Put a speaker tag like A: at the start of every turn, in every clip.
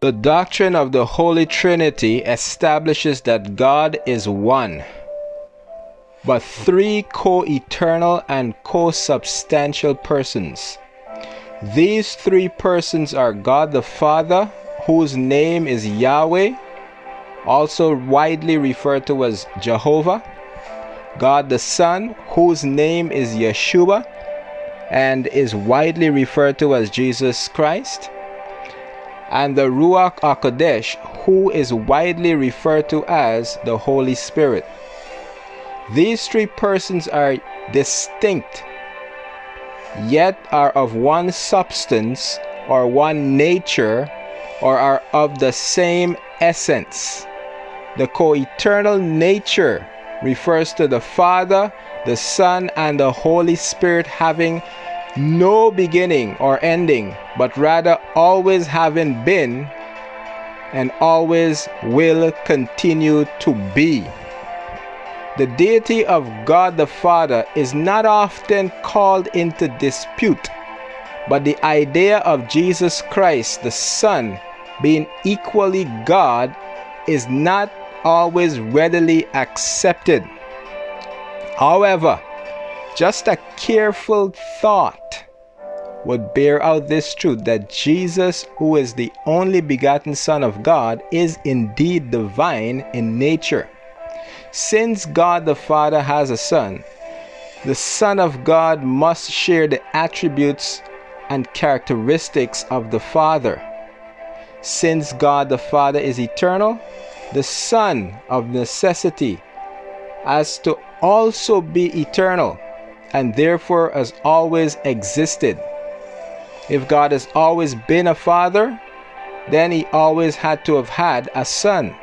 A: The doctrine of the Holy Trinity establishes that God is one, but three co-eternal and co-substantial persons. These three persons are God the Father, whose name is Yahweh, also widely referred to as Jehovah; God the Son, whose name is Yeshua and is widely referred to as Jesus Christ; and the Ruach HaKodesh, who is widely referred to as the Holy Spirit. These three persons are distinct, yet are of one substance or one nature, or are of the same essence. The co-eternal nature refers to the Father, the Son, and the Holy Spirit having no beginning or ending, but rather always having been and always will continue to be. The deity of God the Father is not often called into dispute, but the idea of Jesus Christ the Son being equally God is not always readily accepted. However, just a careful thought would bear out this truth, that Jesus, who is the only begotten Son of God, is indeed divine in nature. Since God the Father has a Son, the Son of God must share the attributes and characteristics of the Father. Since God the Father is eternal, the Son of necessity has to also be eternal, and therefore has always existed. If God has always been a father, then he always had to have had a son.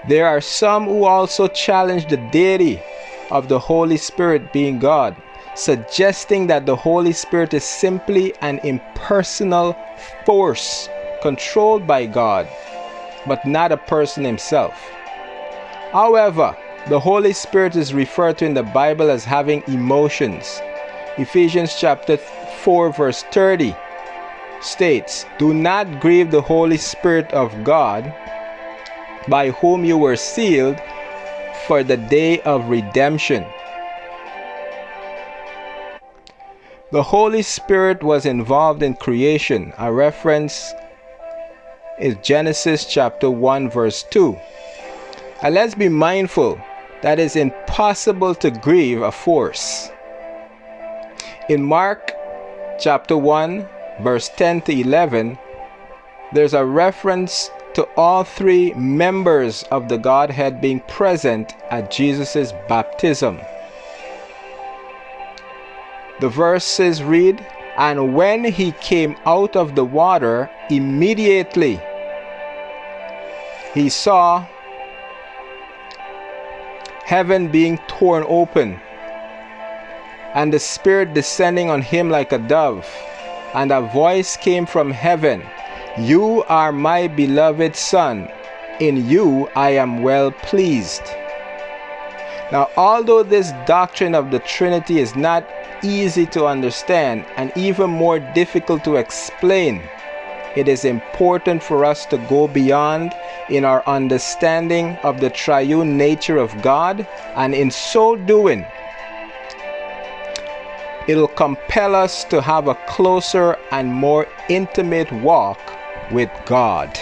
A: There are some who also challenge the deity of the Holy Spirit being God, suggesting that the Holy Spirit is simply an impersonal force controlled by God, but not a person himself. However, the Holy Spirit is referred to in the Bible as having emotions. Ephesians chapter 4 verse 30 states, "Do not grieve the Holy Spirit of God, by whom you were sealed for the day of redemption." The Holy Spirit was involved in creation. A reference is Genesis chapter 1 verse 2. And let's be mindful that it's impossible to grieve a force. In Mark chapter 1 verse 10 to 11, there's a reference to all three members of the Godhead being present at Jesus' baptism. The verses read, "And when he came out of the water, immediately he saw heaven being torn open, and the Spirit descending on him like a dove. And a voice came from heaven, 'You are my beloved Son, in you I am well pleased.'" Now, although this doctrine of the Trinity is not easy to understand and even more difficult to explain, it is important for us to go beyond in our understanding of the triune nature of God, and in so doing, it'll compel us to have a closer and more intimate walk with God.